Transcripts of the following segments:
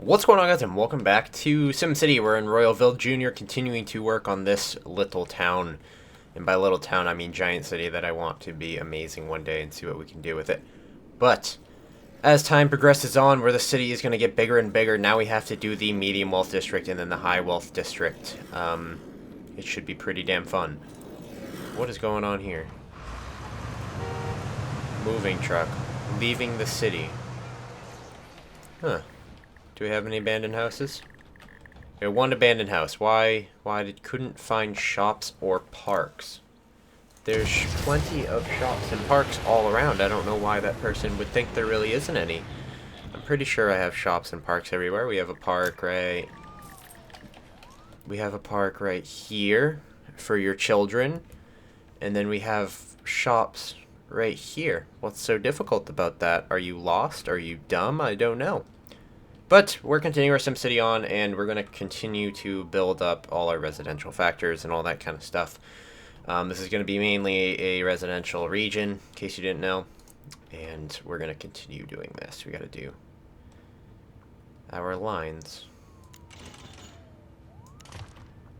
What's going on, guys, and welcome back to SimCity. We're in Royalville Jr., continuing to work on this little town. And by little town, I mean giant city that I want to be amazing one day and see what we can do with it. But as time progresses on, where the city is going to get bigger and bigger, now we have to do the medium wealth district and then the high wealth district. It should be pretty damn fun. What is going on here? Moving truck. Leaving the city. Huh. Do we have any abandoned houses? Okay, one abandoned house. Why couldn't find shops or parks? There's plenty of shops and parks all around. I don't know why that person would think there really isn't any. I'm pretty sure I have shops and parks everywhere. We have a park right here for your children. And then we have shops right here. What's so difficult about that? Are you lost? Are you dumb? I don't know. But we're continuing our SimCity on, and we're going to continue to build up all our residential factors and all that kind of stuff. This is going to be mainly a residential region, in case you didn't know. And we're going to continue doing this. We got to do our lines.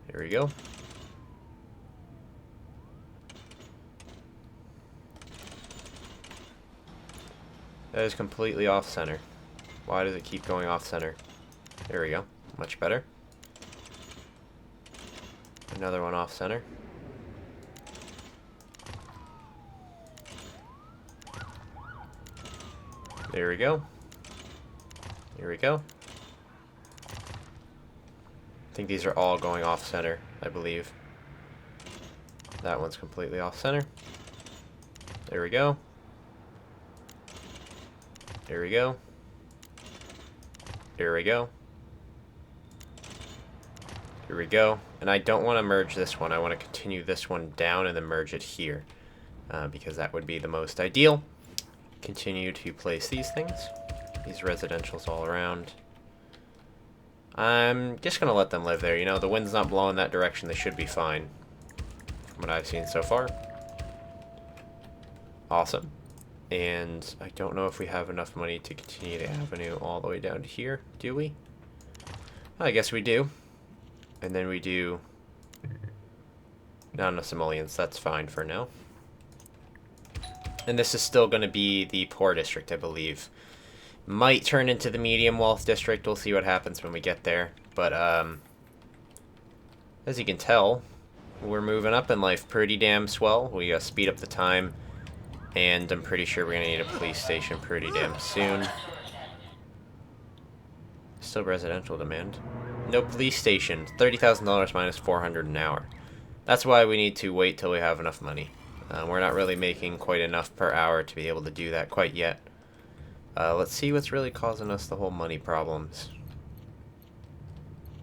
There we go. That is completely off-center. Why does it keep going off-center? There we go. Much better. Another one off-center. There we go. Here we go. I think these are all going off-center, I believe. That one's completely off-center. There we go. There we go. Here we go. Here we go. And I don't want to merge this one. I want to continue this one down and then merge it here. Because that would be the most ideal. Continue to place these things. These residentials all around. I'm just going to let them live there. You know, the wind's not blowing that direction. They should be fine. From what I've seen so far. Awesome. And I don't know if we have enough money to continue the avenue all the way down to here, do we? I guess we do. And then we do not enough simoleons, that's fine for now. And this is still going to be the poor district, I believe. Might turn into the medium wealth district, we'll see what happens when we get there. But, as you can tell, we're moving up in life pretty damn swell. We gotta speed up the time. And I'm pretty sure we're going to need a police station pretty damn soon. Still residential demand. No police station. $30,000 minus $400 an hour. That's why we need to wait till we have enough money. We're not really making quite enough per hour to be able to do that quite yet. Let's see what's really causing us the whole money problems.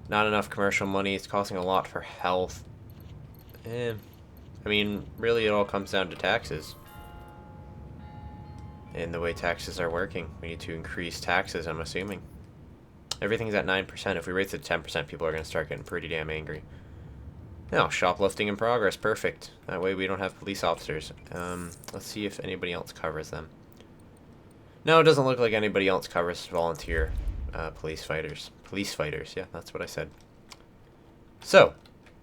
Not enough commercial money. It's costing a lot for health. I mean, really it all comes down to taxes. And the way taxes are working. We need to increase taxes, I'm assuming. Everything's at 9%. If we raise it to 10%, people are going to start getting pretty damn angry. Now, shoplifting in progress. Perfect. That way we don't have police officers. Let's see if anybody else covers them. No, it doesn't look like anybody else covers volunteer police fighters. Police fighters, yeah, that's what I said. So,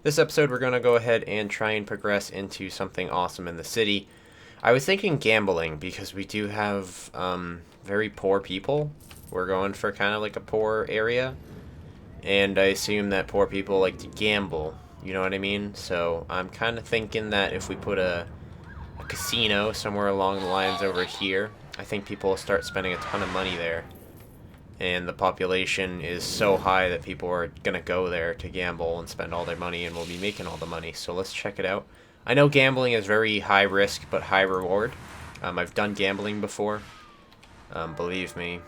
this episode we're going to go ahead and try and progress into something awesome in the city. I was thinking gambling, because we do have very poor people. We're going for kind of like a poor area. And I assume that poor people like to gamble. You know what I mean? So I'm kind of thinking that if we put a casino somewhere along the lines over here, I think people will start spending a ton of money there. And the population is so high that people are going to go there to gamble and spend all their money, and we'll be making all the money. So let's check it out. I know gambling is very high risk, but high reward. I've done gambling before, believe me.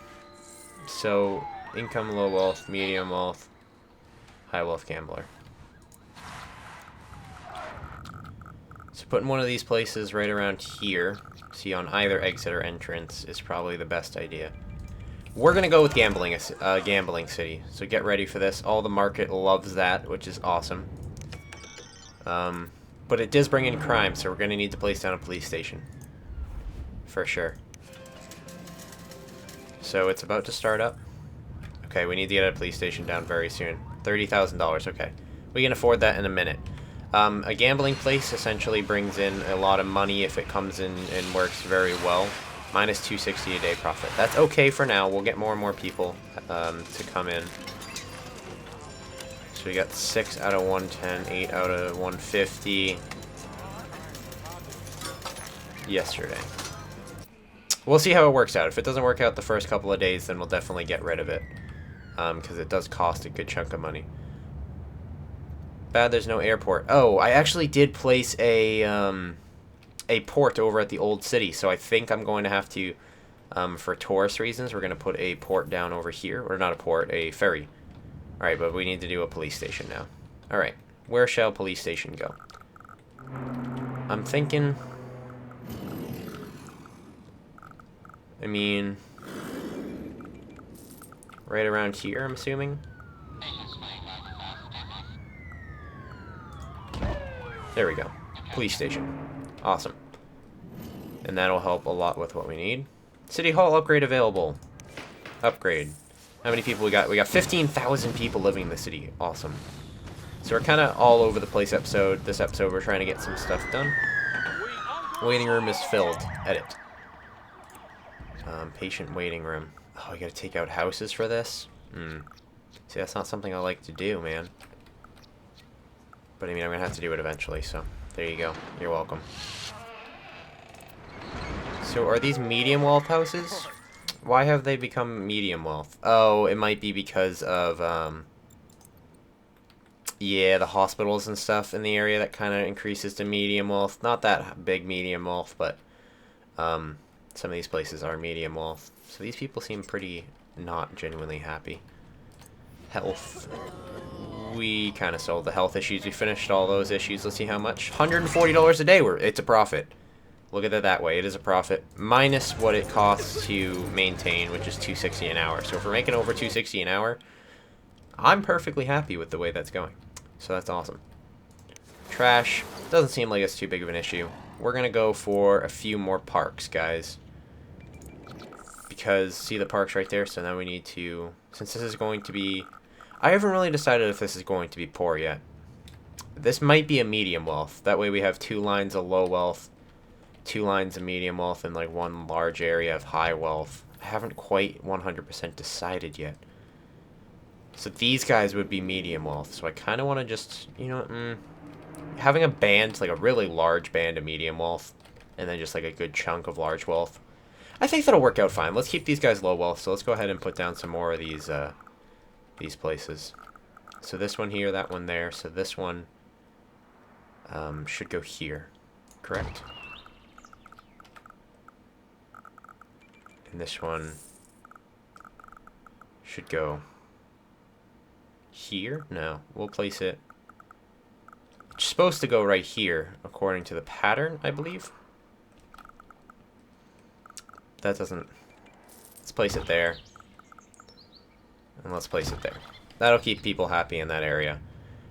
So, income, low wealth, medium wealth, high wealth gambler. So putting one of these places right around here, see on either exit or entrance, is probably the best idea. We're going to go with gambling city, so get ready for this. All the market loves that, which is awesome. But it does bring in crime, so we're going to need to place down a police station. For sure. So it's about to start up. Okay, we need to get a police station down very soon. $30,000, okay. We can afford that in a minute. A gambling place essentially brings in a lot of money if it comes in and works very well. Minus 260 a day profit. That's okay for now. We'll get more and more people to come in. So we got 6 out of 110, 8 out of 150 yesterday. We'll see how it works out. If it doesn't work out the first couple of days, then we'll definitely get rid of it. Because it does cost a good chunk of money. Bad there's no airport. Oh, I actually did place a port over at the old city, so I think I'm going to have to, for tourist reasons, we're going to put a port down over here. Or not a port, a ferry. Alright, but we need to do a police station now. Alright, where shall police station go? I'm thinking... I mean... right around here, I'm assuming? There we go. Police station. Awesome. And that'll help a lot with what we need. City Hall upgrade available. Upgrade. How many people we got? We got 15,000 people living in the city. Awesome. So we're kind of all over the place episode. This episode we're trying to get some stuff done. Waiting room is filled. Edit. Patient waiting room. Oh, I gotta take out houses for this? See, that's not something I like to do, man. But I mean, I'm gonna have to do it eventually, so there you go. You're welcome. So are these medium wealth houses? Why have they become medium wealth? Oh, it might be because of, yeah, the hospitals and stuff in the area that kind of increases to medium wealth. Not that big medium wealth, but, some of these places are medium wealth. So these people seem pretty not genuinely happy. Health. We kind of solved the health issues. We finished all those issues. Let's see how much. $140 a day. It's a profit. Look at it that way. It is a profit. Minus what it costs to maintain, which is $260 an hour. So if we're making over $260 an hour, I'm perfectly happy with the way that's going. So that's awesome. Trash. Doesn't seem like it's too big of an issue. We're going to go for a few more parks, guys. Because, see the parks right there? So now we need to... Since this is going to be... I haven't really decided if this is going to be poor yet. This might be a medium wealth. That way we have 2 lines of low wealth, 2 lines of medium wealth, and like 1 large area of high wealth. I haven't quite 100% decided yet. So these guys would be medium wealth. So I kind of want to just, you know, having a band, like a really large band of medium wealth, and then just like a good chunk of large wealth. I think that'll work out fine. Let's keep these guys low wealth. So let's go ahead and put down some more of these places. So this one here, that one there. So this one should go here, correct? And this one should go here? No, we'll place it. It's supposed to go right here, according to the pattern, I believe. That doesn't... Let's place it there. And let's place it there. That'll keep people happy in that area.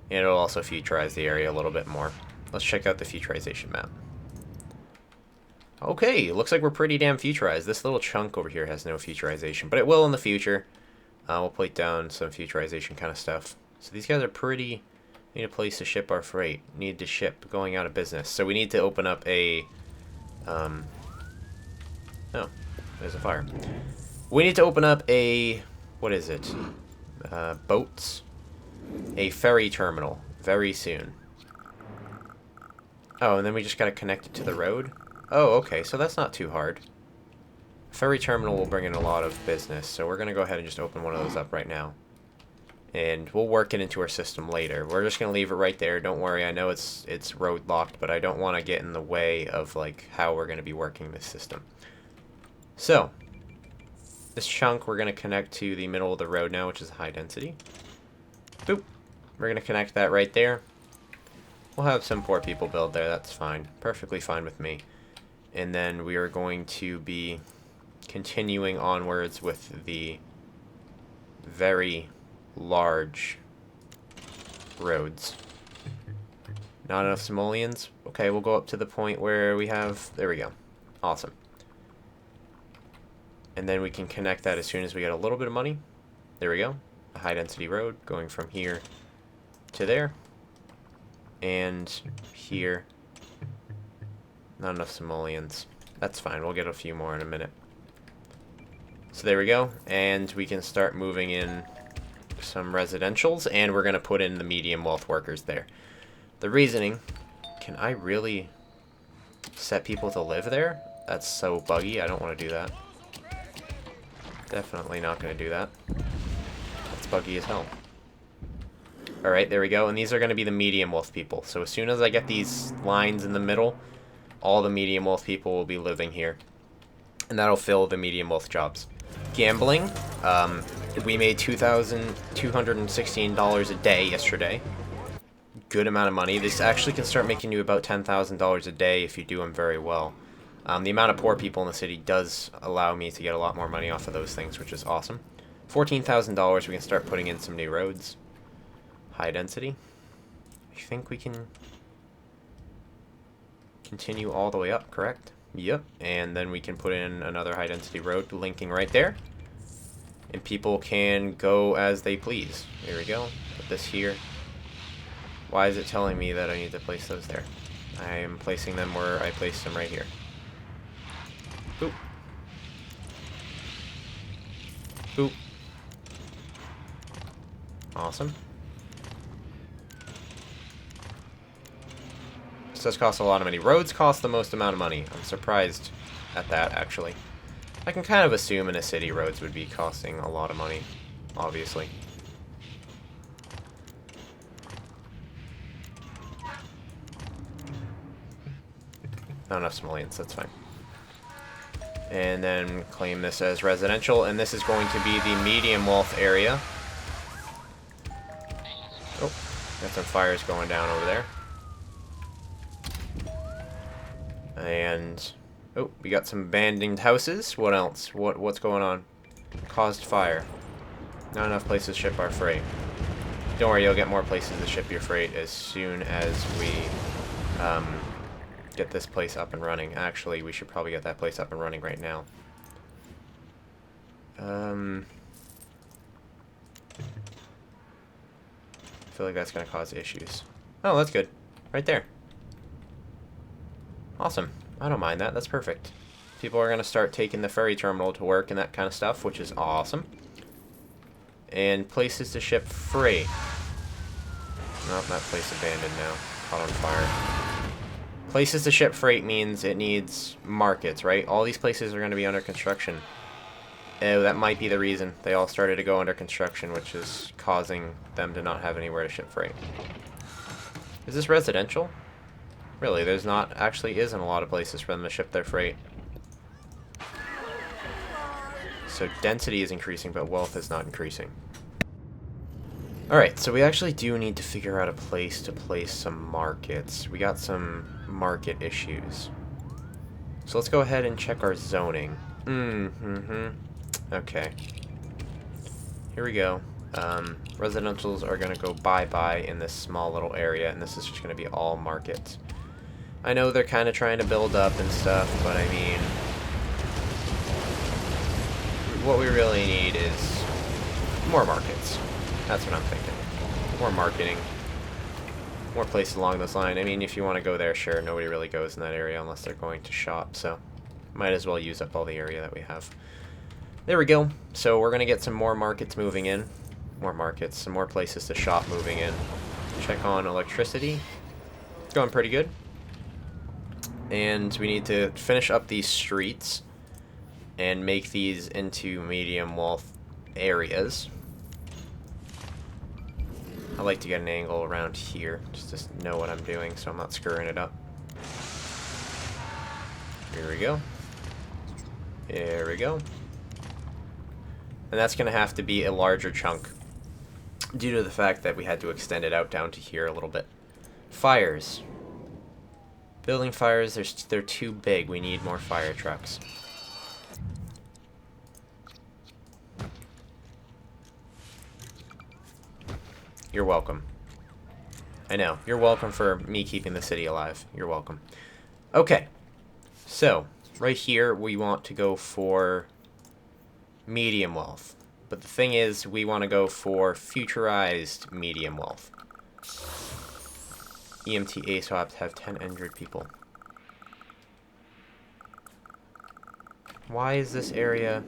And it'll also futurize the area a little bit more. Let's check out the futurization map. Okay, looks like we're pretty damn futurized. This little chunk over here has no futurization, but it will in the future. We'll plate down some futurization kind of stuff. So these guys are pretty... Need a place to ship our freight. Need to ship going out of business. So we need to open up a... Oh, there's a fire. We need to open up a... What is it? Boats? A ferry terminal. Very soon. Oh, and then we just gotta connect it to the road? Oh, okay, so that's not too hard. Ferry terminal will bring in a lot of business, so we're gonna go ahead and just open one of those up right now. And we'll work it into our system later. We're just gonna leave it right there. Don't worry, I know it's road locked, but I don't want to get in the way of like how we're gonna be working this system. So, this chunk we're gonna connect to the middle of the road now, which is high density. Boop. We're gonna connect that right there. We'll have some poor people build there, that's fine. Perfectly fine with me. And then we are going to be continuing onwards with the very large roads. Not enough simoleons? Okay, we'll go up to the point where we have... There we go. Awesome. And then we can connect that as soon as we get a little bit of money. There we go. A high-density road going from here to there. And here. Not enough simoleons. That's fine. We'll get a few more in a minute. So there we go. And we can start moving in some residentials. And we're going to put in the medium wealth workers there. The reasoning... Can I really set people to live there? That's so buggy. I don't want to do that. Definitely not going to do that. That's buggy as hell. Alright, there we go. And these are going to be the medium wealth people. So as soon as I get these lines in the middle, all the medium wealth people will be living here. And that'll fill the medium wealth jobs. Gambling. We made $2,216 a day yesterday. Good amount of money. This actually can start making you about $10,000 a day if you do them very well. The amount of poor people in the city does allow me to get a lot more money off of those things, which is awesome. $14,000, we can start putting in some new roads. High density. I think we can continue all the way up, correct? Yep. And then we can put in another high density road linking right there. And people can go as they please. Here we go. Put this here. Why is it telling me that I need to place those there? I am placing them where I placed them right here. Boop. Boop. Awesome. This does cost a lot of money. Roads cost the most amount of money. I'm surprised at that, actually. I can kind of assume in a city roads would be costing a lot of money, obviously. Not enough simoleons, that's fine. And then claim this as residential, and this is going to be the medium wealth area. Oh, got some fires going down over there. And oh, we got some abandoned houses. What else? What's going on? Caused fire. Not enough places to ship our freight. Don't worry, you'll get more places to ship your freight as soon as we get this place up and running. Actually, we should probably get that place up and running right now. I feel like that's going to cause issues. Oh, that's good. Right there. Awesome. I don't mind that. That's perfect. People are going to start taking the ferry terminal to work and that kind of stuff, which is awesome. And places to ship freight. Nope, that place abandoned now. Caught on fire. Places to ship freight means it needs markets, right? All these places are going to be under construction. Oh, that might be the reason. They all started to go under construction, which is causing them to not have anywhere to ship freight. Is this residential? Really, there's not, actually isn't a lot of places for them to ship their freight. So density is increasing, but wealth is not increasing. Alright, so we actually do need to figure out a place to place some markets. We got some market issues. So let's go ahead and check our zoning. Okay. Here we go. Residentials are going to go bye-bye in this small little area, and this is just going to be all markets. I know they're kind of trying to build up and stuff, but I mean, what we really need is more markets. That's what I'm thinking. More marketing. More places along this line. I mean, if you want to go there, sure. Nobody really goes in that area unless they're going to shop, so might as well use up all the area that we have. There we go. So we're going to get some more markets moving in. More markets. Some more places to shop moving in. Check on electricity. It's going pretty good. And we need to finish up these streets and make these into medium wealth areas. I like to get an angle around here just to know what I'm doing so I'm not screwing it up. Here we go. There we go. And that's going to have to be a larger chunk due to the fact that we had to extend it out down to here a little bit. Fires. Building fires, they're too big. We need more fire trucks. You're welcome. I know. You're welcome for me keeping the city alive. You're welcome. Okay. So, right here, we want to go for medium wealth. But the thing is, we want to go for futurized medium wealth. EMTA swaps have 10 people. Why is this area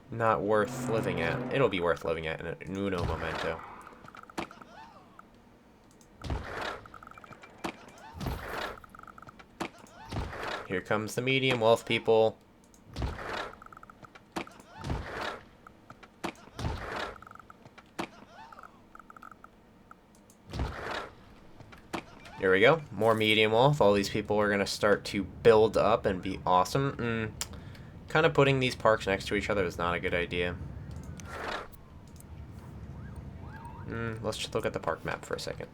not worth living at? It'll be worth living at in an uno momento. Here comes the medium wealth people. There we go. More medium wealth. All these people are going to start to build up and be awesome. Kind of putting these parks next to each other is not a good idea. Let's just look at the park map for a second.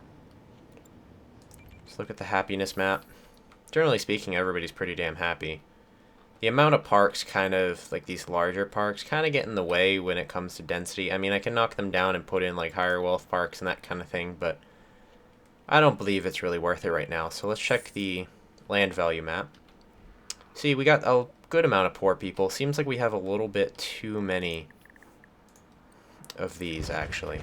Let's look at the happiness map. Generally speaking, everybody's pretty damn happy. The amount of parks, kind of, like these larger parks, kind of get in the way when it comes to density. I mean, I can knock them down and put in, like, higher wealth parks and that kind of thing, but I don't believe it's really worth it right now. So let's check the land value map. See, we got a good amount of poor people. Seems like we have a little bit too many of these, actually.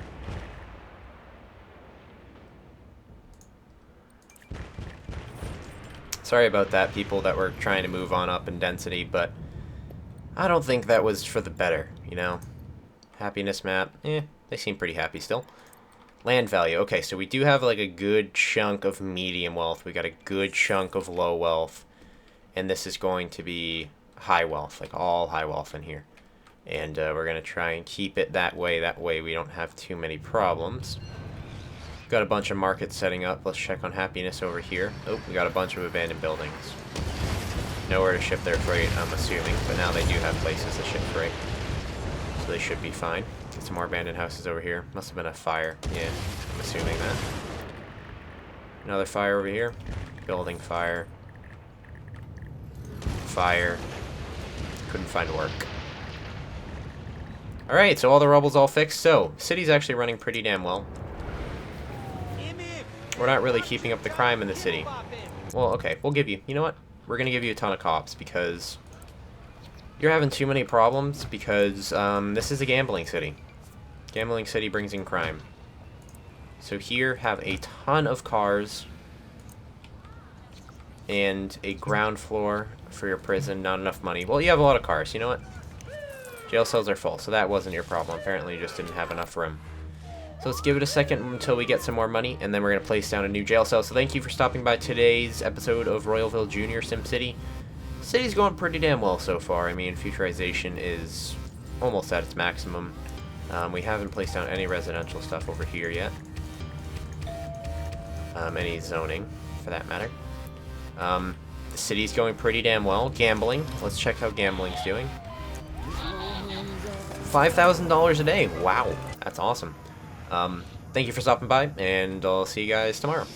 Sorry about that, people that were trying to move on up in density, but I don't think that was for the better, you know? Happiness map, they seem pretty happy still. Land value, okay, so we do have like a good chunk of medium wealth. We got a good chunk of low wealth, and this is going to be high wealth, like all high wealth in here. And we're going to try and keep it that way we don't have too many problems. Got a bunch of markets setting up. Let's check on happiness over here. Oh, we got a bunch of abandoned buildings. Nowhere to ship their freight, I'm assuming, but now they do have places to ship freight. So they should be fine. Get some more abandoned houses over here. Must have been a fire. Yeah, I'm assuming that. Another fire over here. Building fire. Fire. Couldn't find work. Alright, so all the rubble's all fixed. So, city's actually running pretty damn well. We're not really keeping up the crime in the city. Well, okay, we'll give you... You know what? We're going to give you a ton of cops because you're having too many problems because this is a gambling city. Gambling city brings in crime. So here, have a ton of cars and a ground floor for your prison. Not enough money. Well, you have a lot of cars. You know what? Jail cells are full, so that wasn't your problem. Apparently, you just didn't have enough room. So let's give it a second until we get some more money, and then we're going to place down a new jail cell. So thank you for stopping by today's episode of Royalville Jr. SimCity. City's going pretty damn well so far. I mean, futurization is almost at its maximum. We haven't placed down any residential stuff over here yet. Any zoning, for that matter. The city's going pretty damn well. Gambling. Let's check how gambling's doing. $5,000 a day. Wow, that's awesome. Thank you for stopping by, and I'll see you guys tomorrow.